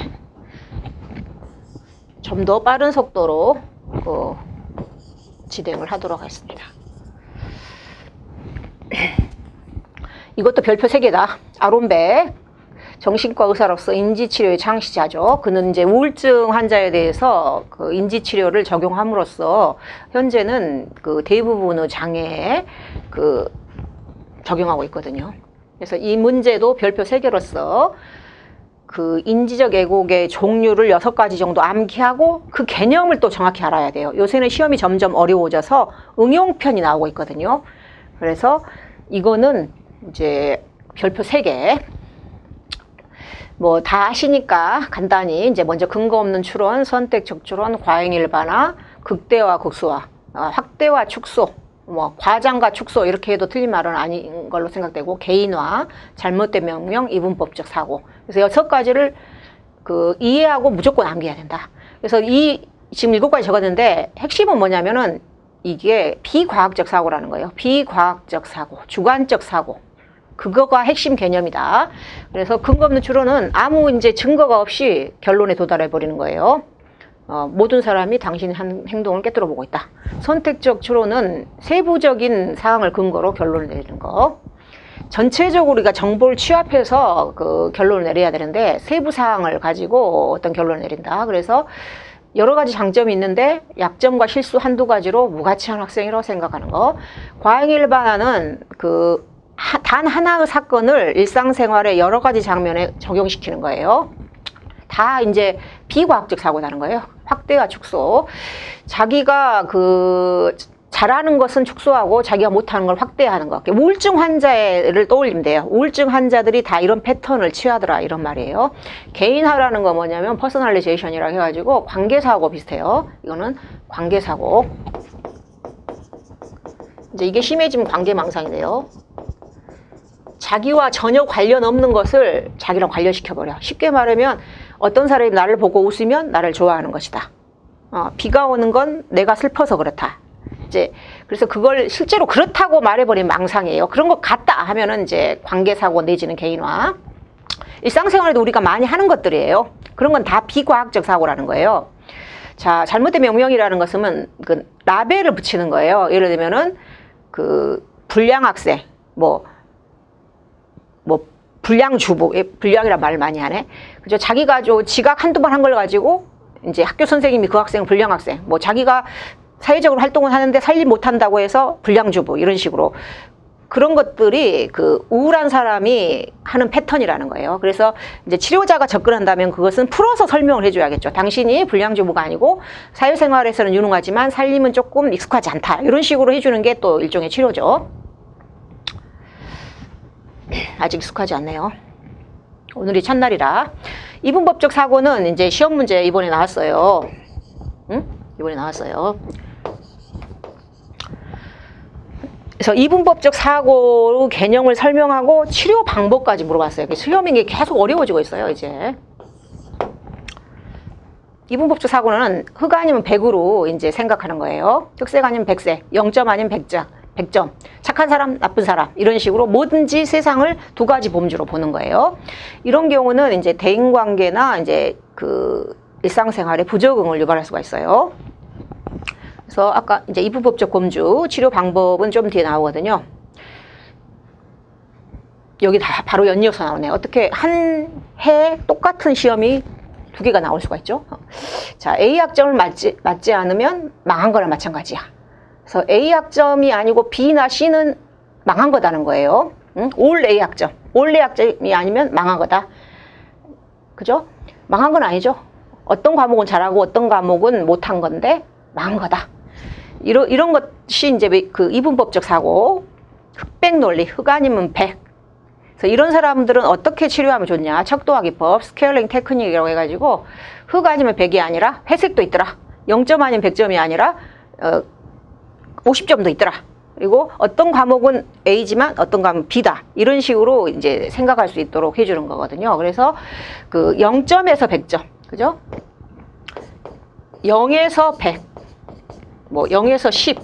좀 더 빠른 속도로 진행을 하도록 하겠습니다. 이것도 별표 3개다. 아론백, 정신과 의사로서 인지치료의 창시자죠. 그는 이제 우울증 환자에 대해서 그 인지치료를 적용함으로써 현재는 그 대부분의 장애에 그 적용하고 있거든요. 그래서 이 문제도 별표 3개로서 그 인지적 왜곡의 종류를 6가지 정도 암기하고 그 개념을 또 정확히 알아야 돼요. 요새는 시험이 점점 어려워져서 응용편이 나오고 있거든요. 그래서 이거는 이제 별표 3개. 뭐 다 아시니까 간단히 이제 먼저 근거 없는 추론, 선택적 추론, 과잉 일반화, 극대화 극소화, 확대화 축소, 뭐 과장과 축소 이렇게 해도 틀린 말은 아닌 걸로 생각되고, 개인화, 잘못된 명령, 이분법적 사고. 그래서 6가지를 그 이해하고 무조건 암기해야 된다. 그래서 지금 7가지 적었는데 핵심은 뭐냐면은 이게 비과학적 사고라는 거예요. 비과학적 사고, 주관적 사고. 그거가 핵심 개념이다. 그래서 근거 없는 추론은 아무 이제 증거가 없이 결론에 도달해 버리는 거예요. 모든 사람이 당신의 한 행동을 깨뜨려 보고 있다. 선택적 추론은 세부적인 사항을 근거로 결론을 내리는 거. 전체적으로 우리가 정보를 취합해서 그 결론을 내려야 되는데 세부 사항을 가지고 어떤 결론을 내린다. 그래서 여러 가지 장점이 있는데 약점과 실수 한두 가지로 무가치한 학생이라고 생각하는 거. 과잉 일반화는 그 단 하나의 사건을 일상생활의 여러 가지 장면에 적용시키는 거예요. 다 이제 비과학적 사고라는 거예요. 확대와 축소. 자기가 그 잘하는 것은 축소하고 자기가 못하는 걸 확대하는 거. 우울증 환자를 떠올리면 돼요. 우울증 환자들이 다 이런 패턴을 취하더라 이런 말이에요. 개인화라는 거 뭐냐면 퍼스널리제이션이라고 해가지고 관계사고 비슷해요. 이거는 관계사고. 이제 이게 심해지면 관계망상이 돼요. 자기와 전혀 관련 없는 것을 자기랑 관련시켜버려. 쉽게 말하면 어떤 사람이 나를 보고 웃으면 나를 좋아하는 것이다. 비가 오는 건 내가 슬퍼서 그렇다. 이제 그래서 그걸 실제로 그렇다고 말해버리면 망상이에요. 그런 것 같다 하면은 이제 관계사고 내지는 개인화. 일상생활에도 우리가 많이 하는 것들이에요. 그런 건 다 비과학적 사고라는 거예요. 자, 잘못된 명령이라는 것은 그 라벨을 붙이는 거예요. 예를 들면은 그 불량 학생, 뭐 불량 주부, 불량이란 말을 많이 하네. 그죠? 자기가 지각 한두 번 한 걸 가지고 이제 학교 선생님이 그 학생은 불량 학생, 뭐 자기가 사회적으로 활동을 하는데 살림 못한다고 해서 불량 주부, 이런 식으로. 그런 것들이 그 우울한 사람이 하는 패턴이라는 거예요. 그래서 이제 치료자가 접근한다면 그것은 풀어서 설명을 해줘야겠죠. 당신이 불량주부가 아니고 사회생활에서는 유능하지만 살림은 조금 익숙하지 않다. 이런 식으로 해주는 게 또 일종의 치료죠. 아직 익숙하지 않네요. 오늘이 첫날이라. 이분법적 사고는 이제 시험 문제 이번에 나왔어요. 응? 이번에 나왔어요. 그래서 이분법적 사고 개념을 설명하고 치료 방법까지 물어봤어요. 시험이 계속 어려워지고 있어요, 이제. 이분법적 사고는 흑 아니면 백으로 이제 생각하는 거예요. 흑색 아니면 백색, 0점 아니면 100점. 착한 사람, 나쁜 사람, 이런 식으로 뭐든지 세상을 두 가지 범주로 보는 거예요. 이런 경우는 이제 대인관계나 이제 그 일상생활에 부적응을 유발할 수가 있어요. 그래서 아까 이제 이분법적 범주 치료 방법은 좀 뒤에 나오거든요. 여기 다 바로 연이어서 나오네요. 어떻게 한 해 똑같은 시험이 두 개가 나올 수가 있죠. 자, A 학점을 맞지 않으면 망한 거랑 마찬가지야. 그래서 A 학점이 아니고 B나 C는 망한 거다는 거예요. 응? 올 A 학점, 올 A 학점이 아니면 망한 거다. 그죠? 망한 건 아니죠. 어떤 과목은 잘하고 어떤 과목은 못한 건데 망한 거다. 이런 것이 이제 그 이분법적 사고, 흑백 논리, 흑 아니면 백. 그래서 이런 사람들은 어떻게 치료하면 좋냐? 척도화기법, 스케일링 테크닉이라고 해가지고 흑 아니면 백이 아니라 회색도 있더라. 0점 아니면 100점이 아니라 50점도 있더라. 그리고 어떤 과목은 A지만 어떤 과목은 B다. 이런 식으로 이제 생각할 수 있도록 해주는 거거든요. 그래서 그 0점에서 100점, 그죠? 0에서 100. 뭐 0에서 10.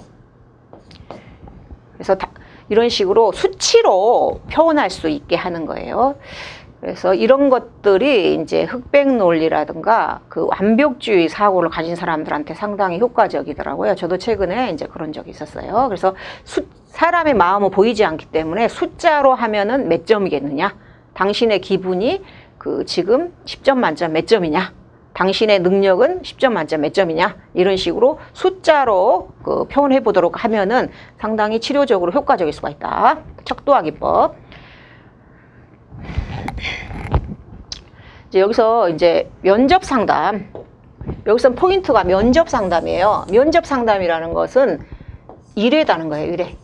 그래서 이런 식으로 수치로 표현할 수 있게 하는 거예요. 그래서 이런 것들이 이제 흑백 논리라든가 그 완벽주의 사고를 가진 사람들한테 상당히 효과적이더라고요. 저도 최근에 이제 그런 적이 있었어요. 그래서 사람의 마음은 보이지 않기 때문에 숫자로 하면은 몇 점이겠느냐? 당신의 기분이 그 지금 10점 만점 몇 점이냐? 당신의 능력은 10점 만점 몇 점이냐? 이런 식으로 숫자로 그 표현해 보도록 하면은 상당히 치료적으로 효과적일 수가 있다. 척도화기법. 이제 여기서 이제 면접 상담. 여기서 포인트가 면접 상담이에요. 면접 상담이라는 것은 일회다는 거예요, 일회.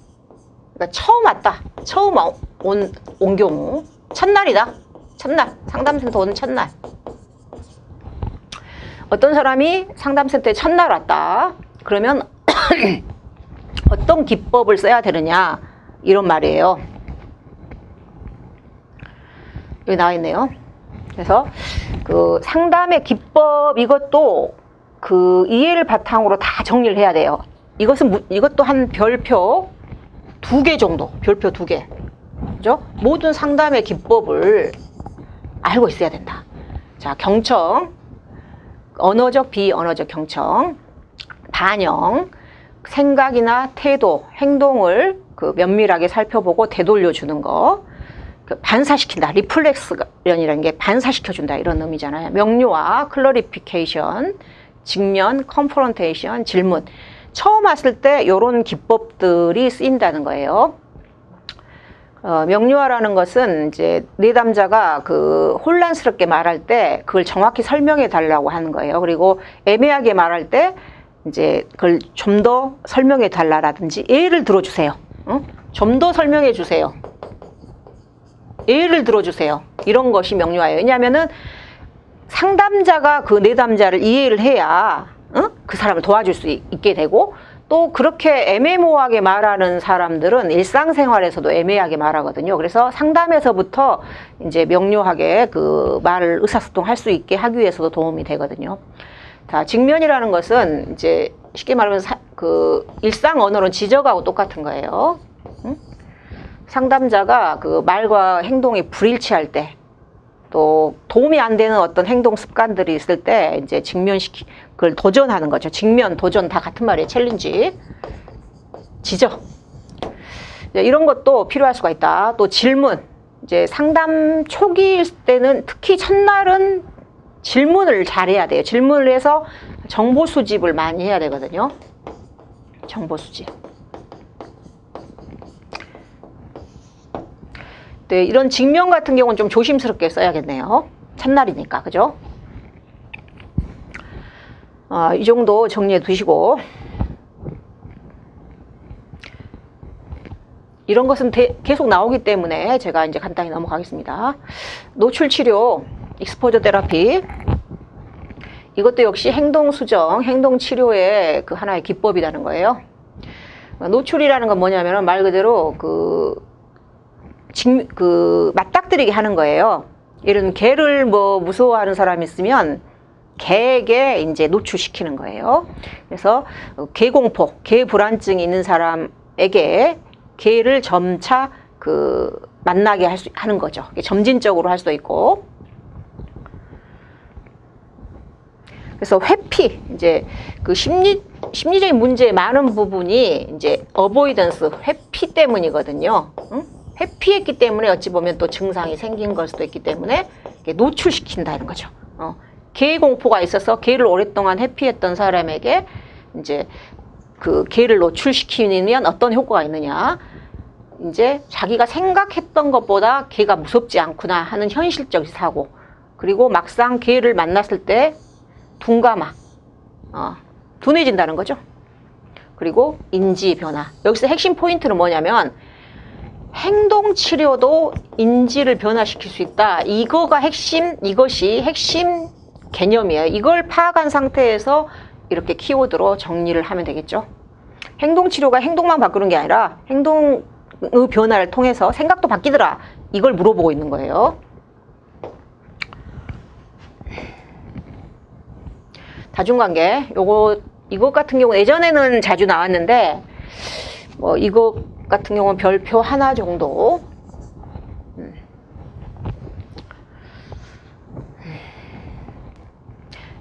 그러니까 처음 왔다. 처음 온 경우. 첫날이다. 첫날. 상담센터 오는 첫날. 어떤 사람이 상담센터에 첫날 왔다. 그러면 어떤 기법을 써야 되느냐. 이런 말이에요. 여기 나와 있네요. 그래서 그 상담의 기법 이것도 그 이해를 바탕으로 다 정리를 해야 돼요. 이것도 한 별표 2개 정도. 별표 2개. 그죠? 모든 상담의 기법을 알고 있어야 된다. 자, 경청. 언어적, 비언어적 경청, 반영, 생각이나 태도, 행동을 그 면밀하게 살펴보고 되돌려주는 거, 그 반사시킨다, 리플렉스련이라는 게 반사시켜준다 이런 의미잖아요. 명료화, 클러리피케이션, 직면, 컨프런테이션, 질문. 처음 왔을 때 이런 기법들이 쓰인다는 거예요. 명료화라는 것은 이제 내담자가 그 혼란스럽게 말할 때 그걸 정확히 설명해 달라고 하는 거예요. 그리고 애매하게 말할 때 이제 그걸 좀 더 설명해 달라라든지 예를 들어주세요. 좀 더 설명해 주세요. 예를 들어주세요. 이런 것이 명료화예요. 왜냐하면은 상담자가 그 내담자를 이해를 해야 그 사람을 도와줄 수 있게 되고 또 그렇게 애매모호하게 말하는 사람들은 일상생활에서도 애매하게 말하거든요. 그래서 상담에서부터 이제 명료하게 그 말을 의사소통할 수 있게 하기 위해서도 도움이 되거든요. 자, 직면이라는 것은 이제 쉽게 말하면 그 일상 언어는 지적하고 똑같은 거예요. 응? 상담자가 그 말과 행동이 불일치할 때, 또 도움이 안 되는 어떤 행동 습관들이 있을 때 이제 그걸 도전하는 거죠. 직면, 도전 다 같은 말이에요. 챌린지, 지적. 이런 것도 필요할 수가 있다. 또 질문. 이제 상담 초기일 때는 특히 첫날은 질문을 잘해야 돼요. 질문을 해서 정보 수집을 많이 해야 되거든요. 정보 수집. 네, 이런 직면 같은 경우는 좀 조심스럽게 써야겠네요. 첫날이니까, 그죠? 이 정도 정리해 두시고, 이런 것은 계속 나오기 때문에 제가 이제 간단히 넘어가겠습니다. 노출 치료, 익스포저 테라피. 이것도 역시 행동 수정, 행동 치료의 그 하나의 기법이라는 거예요. 노출이라는 건 뭐냐면 말 그대로 맞닥뜨리게 하는 거예요. 이런 개를 뭐 무서워하는 사람이 있으면 개에게 이제 노출시키는 거예요. 그래서 개공포, 개 불안증이 있는 사람에게 개를 점차 만나게 하는 거죠. 점진적으로 할 수도 있고. 그래서 회피, 이제 그 심리적인 문제의 많은 부분이 이제 어보이던스, 회피 때문이거든요. 응? 회피했기 때문에 어찌 보면 또 증상이 생긴 걸 수도 있기 때문에 노출시킨다는 거죠. 개 공포가 있어서 개를 오랫동안 회피했던 사람에게 이제 그 개를 노출시키면 어떤 효과가 있느냐. 이제 자기가 생각했던 것보다 개가 무섭지 않구나 하는 현실적 사고. 그리고 막상 개를 만났을 때 둔감함, 둔해진다는 거죠. 그리고 인지 변화. 여기서 핵심 포인트는 뭐냐면 행동 치료도 인지를 변화시킬 수 있다. 이것이 핵심 개념이에요. 이걸 파악한 상태에서 이렇게 키워드로 정리를 하면 되겠죠. 행동 치료가 행동만 바꾸는 게 아니라 행동의 변화를 통해서 생각도 바뀌더라. 이걸 물어보고 있는 거예요. 다중관계. 이것 같은 경우는 예전에는 자주 나왔는데 이것 같은 경우는 별표 하나 정도.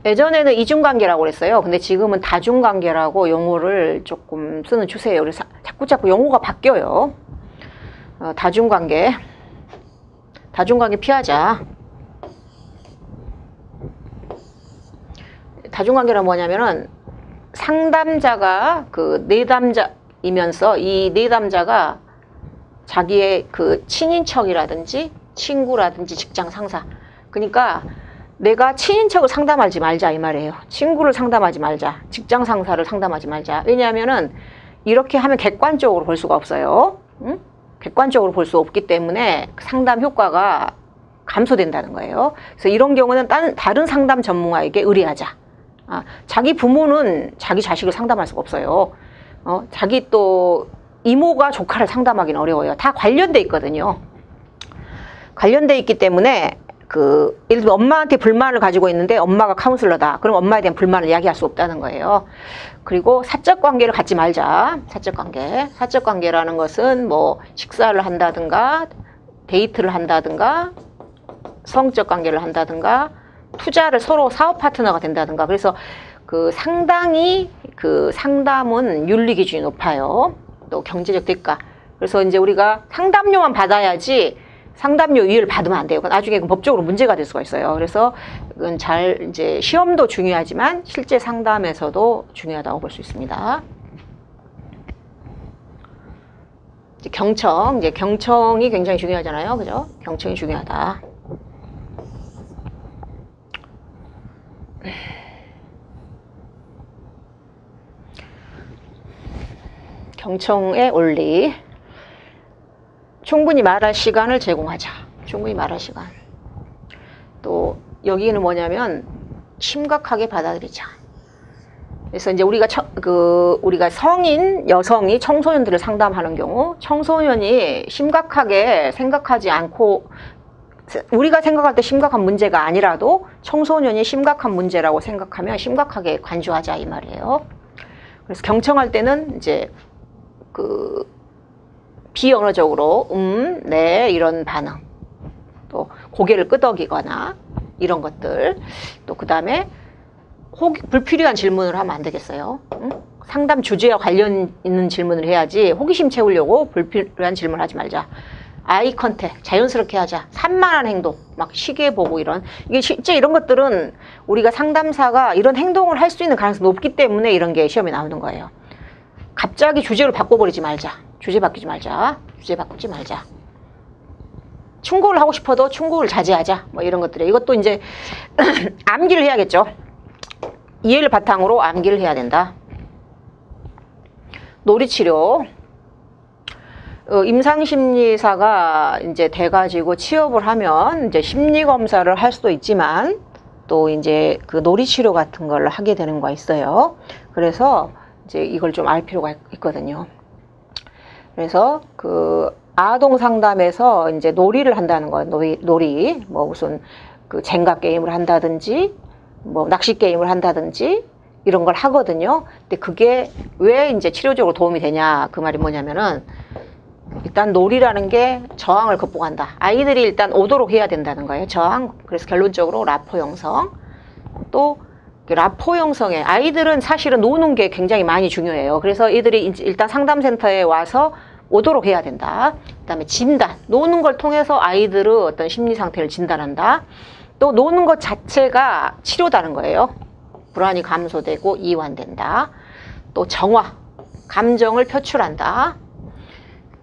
예전에는 이중관계라고 그랬어요. 근데 지금은 다중관계라고 용어를 조금 쓰는 추세예요. 그래서 자꾸 용어가 바뀌어요. 다중관계 피하자. 다중관계란 뭐냐면은 상담자가 내담자이면서 이 내담자가 자기의 친인척이라든지 친구라든지 직장 상사. 그러니까 내가 친인척을 상담하지 말자 이 말이에요. 친구를 상담하지 말자. 직장 상사를 상담하지 말자. 왜냐하면은 이렇게 하면 객관적으로 볼 수가 없어요. 응? 객관적으로 볼 수 없기 때문에 상담 효과가 감소된다는 거예요. 그래서 이런 경우는 다른 상담 전문가에게 의뢰하자. 자기 부모는 자기 자식을 상담할 수가 없어요. 자기 또 이모가 조카를 상담하기는 어려워요. 다 관련돼 있거든요. 관련돼 있기 때문에 예를 들면 엄마한테 불만을 가지고 있는데 엄마가 카운슬러다. 그럼 엄마에 대한 불만을 이야기할 수 없다는 거예요. 그리고 사적 관계를 갖지 말자. 사적 관계라는 것은 뭐 식사를 한다든가 데이트를 한다든가 성적 관계를 한다든가 투자를 서로 사업 파트너가 된다든가. 그래서 상당히 상담은 윤리 기준이 높아요. 또 경제적 대가. 그래서 이제 우리가 상담료만 받아야지 상담료 이율을 받으면 안 돼요. 나중에 법적으로 문제가 될 수가 있어요. 그래서 그건 이제 시험도 중요하지만 실제 상담에서도 중요하다고 볼 수 있습니다. 이제 경청이 굉장히 중요하잖아요. 그죠? 경청이 중요하다. 경청의 원리. 충분히 말할 시간을 제공하자. 충분히 말할 시간. 또 여기는 뭐냐면 심각하게 받아들이자. 그래서 이제 우리가 성인 여성이 청소년들을 상담하는 경우 청소년이 심각하게 생각하지 않고 우리가 생각할 때 심각한 문제가 아니라도 청소년이 심각한 문제라고 생각하면 심각하게 관주하자 이 말이에요. 그래서 경청할 때는 이제 비언어적으로 네 이런 반응, 또 고개를 끄덕이거나 이런 것들, 또 그 다음에 불필요한 질문을 하면 안 되겠어요. 상담 주제와 관련 있는 질문을 해야지 호기심 채우려고 불필요한 질문을 하지 말자. 아이 컨택 자연스럽게 하자. 산만한 행동, 막 시계 보고 이게 실제 이런 것들은 우리가 상담사가 이런 행동을 할 수 있는 가능성이 높기 때문에 이런 게 시험에 나오는 거예요. 갑자기 주제를 바꿔버리지 말자. 주제 바꾸지 말자. 충고를 하고 싶어도 충고를 자제하자. 뭐 이런 것들이에요. 이것도 이제 암기를 해야겠죠. 이해를 바탕으로 암기를 해야 된다. 놀이치료. 임상심리사가 이제 돼가지고 취업을 하면 이제 심리검사를 할 수도 있지만 또 이제 그 놀이치료 같은 걸 하게 되는 거 있어요. 그래서 이제 이걸 좀 알 필요가 있거든요. 그래서 아동 상담에서 이제 놀이를 한다는 거예요. 놀이. 뭐 무슨 젠가 게임을 한다든지 뭐 낚시 게임을 한다든지 이런 걸 하거든요. 근데 그게 왜 이제 치료적으로 도움이 되냐? 그 말이 뭐냐면은 일단 놀이라는 게 저항을 극복한다. 아이들이 일단 오도록 해야 된다는 거예요. 저항. 그래서 결론적으로 라포 형성. 또 라포 형성에 아이들은 사실은 노는 게 굉장히 많이 중요해요. 그래서 이들이 일단 상담센터에 와서 오도록 해야 된다. 그 다음에 진단. 노는 걸 통해서 아이들의 어떤 심리 상태를 진단한다. 또 노는 것 자체가 치료다는 거예요. 불안이 감소되고 이완된다. 또 정화. 감정을 표출한다.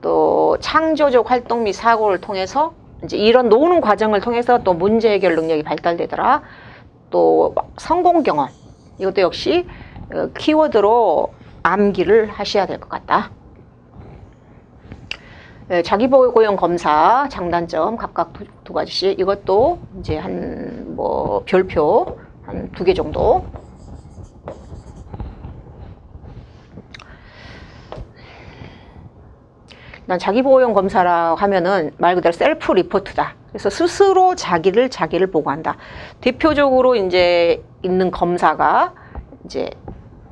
또 창조적 활동 및 사고를 통해서 이제 이런 노는 과정을 통해서 또 문제 해결 능력이 발달되더라. 또 성공 경험. 이것도 역시 키워드로 암기를 하셔야 될 것 같다. 자기보호고용 검사 장단점 각각 두 가지씩. 이것도 이제 별표 한 2개 정도. 난 자기보호용 검사라 하면은 말 그대로 셀프 리포트다. 그래서 스스로 자기를 보고한다. 대표적으로 이제 있는 검사가 이제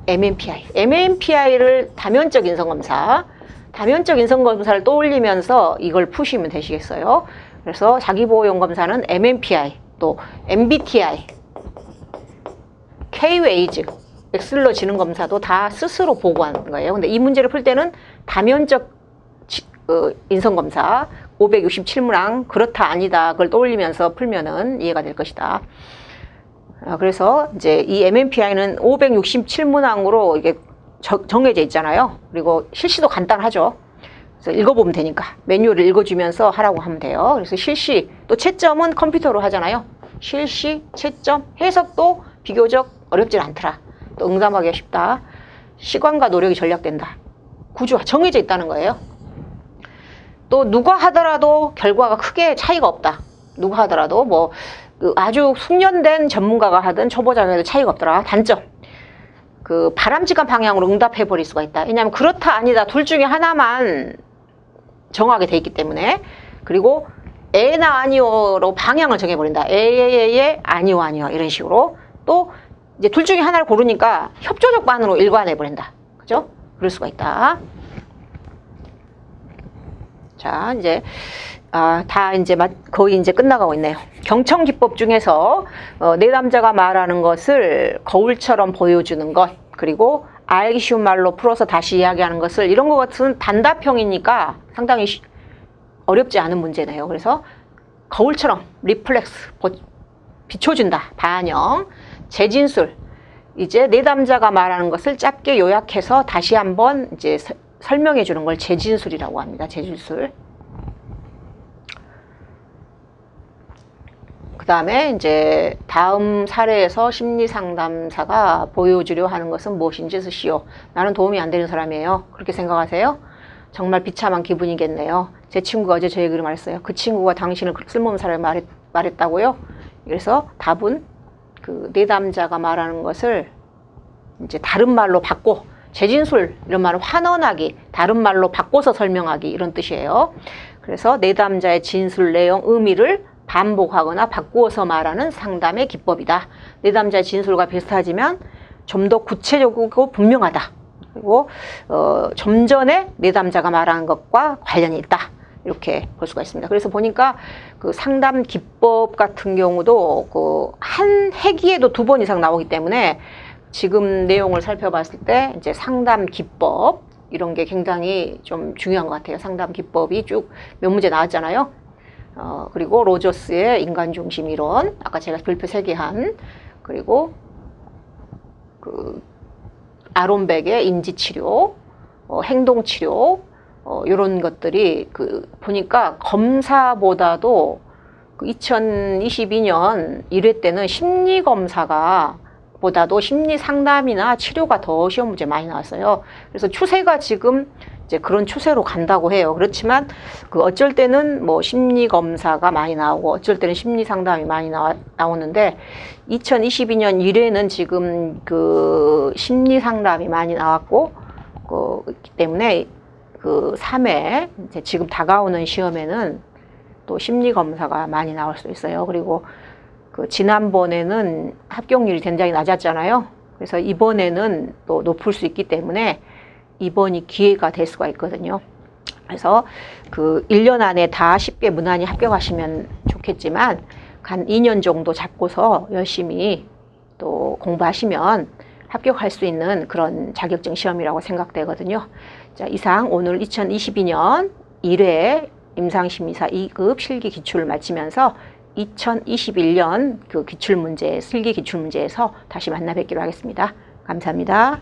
MMPI. MMPI를 다면적 인성검사. 다면적 인성검사를 떠올리면서 이걸 푸시면 되시겠어요. 그래서 자기보호용 검사는 MMPI, 또 MBTI, K-웨이즈, 엑슬러 지능 검사도 다 스스로 보고하는 거예요. 근데 이 문제를 풀 때는 다면적 인성검사 567문항 그렇다 아니다 그걸 떠올리면서 풀면은 이해가 될 것이다. 그래서 이제 이 MMPI는 567문항으로 이게 정해져 있잖아요. 그리고 실시도 간단하죠. 그래서 읽어보면 되니까 매뉴얼을 읽어주면서 하라고 하면 돼요. 그래서 실시 또 채점은 컴퓨터로 하잖아요. 실시, 채점, 해석도 비교적 어렵진 않더라. 또 응답하기가 쉽다. 시간과 노력이 절약된다. 구조가 정해져 있다는 거예요. 또 누가 하더라도 결과가 크게 차이가 없다. 누가 하더라도 뭐 아주 숙련된 전문가가 하든 초보자가 해도 차이가 없더라. 단점. 바람직한 방향으로 응답해 버릴 수가 있다. 왜냐하면 그렇다 아니다 둘 중에 하나만 정하게 돼 있기 때문에. 그리고 에나 아니오로 방향을 정해버린다. 에 아니오 이런 식으로. 또 이제 둘 중에 하나를 고르니까 협조적 반응으로 일관해 버린다. 그죠? 그럴 수가 있다. 자, 이제 다 이제 거의 이제 끝나가고 있네요. 경청 기법 중에서 내담자가 말하는 것을 거울처럼 보여주는 것, 그리고 알기 쉬운 말로 풀어서 다시 이야기하는 것을, 이런 것 같은 단답형이니까 상당히 어렵지 않은 문제네요. 그래서 거울처럼 리플렉스 비춰준다. 반영, 재진술. 이제 내담자가 말하는 것을 짧게 요약해서 다시 한번 이제 설명해 주는 걸 재진술이라고 합니다. 재진술. 그 다음에 이제 다음 사례에서 심리상담사가 보여주려 하는 것은 무엇인지 쓰시오. 나는 도움이 안 되는 사람이에요. 그렇게 생각하세요? 정말 비참한 기분이겠네요. 제 친구가 어제 저 얘기를 말했어요. 그 친구가 당신을 쓸모없는 사람을 말했다고요? 그래서 답은 내담자가 말하는 것을 이제 다른 말로 바꿔, 재진술 이런 말을 환원하기, 다른 말로 바꿔서 설명하기 이런 뜻이에요. 그래서 내담자의 진술 내용, 의미를 반복하거나 바꾸어서 말하는 상담의 기법이다. 내담자의 진술과 비슷하지만 좀 더 구체적이고 분명하다. 그리고 좀 전에 내담자가 말하는 것과 관련이 있다. 이렇게 볼 수가 있습니다. 그래서 보니까 그 상담 기법 같은 경우도 그 한 회기에도 2번 이상 나오기 때문에 지금 내용을 살펴봤을 때 이제 상담 기법 이런 게 굉장히 좀 중요한 것 같아요. 상담 기법이 쭉 몇 문제 나왔잖아요. 그리고 로저스의 인간 중심 이론, 아까 제가 별표 3개 한, 그리고 그 아론백의 인지치료, 행동치료, 이런 것들이 그 보니까 검사보다도 그 2022년 1회 때는 심리검사가 보다도 심리 상담이나 치료가 더 시험 문제 많이 나왔어요. 그래서 추세가 지금 이제 그런 추세로 간다고 해요. 그렇지만 그 어쩔 때는 뭐 심리 검사가 많이 나오고 어쩔 때는 심리 상담이 많이 나오는데 2022년 1회는 지금 그 심리 상담이 많이 나왔고 그렇기 때문에 그 3회 이제 지금 다가오는 시험에는 또 심리 검사가 많이 나올 수 있어요. 그리고 그 지난번에는 합격률이 굉장히 낮았잖아요. 그래서 이번에는 또 높을 수 있기 때문에 이번이 기회가 될 수가 있거든요. 그래서 그 1년 안에 다 쉽게 무난히 합격하시면 좋겠지만 한 2년 정도 잡고서 열심히 또 공부하시면 합격할 수 있는 그런 자격증 시험이라고 생각되거든요. 자, 이상 오늘 2022년 1회 임상심리사 2급 실기 기출을 마치면서 2021년 그 기출문제, 실기 기출문제에서 다시 만나 뵙기로 하겠습니다. 감사합니다.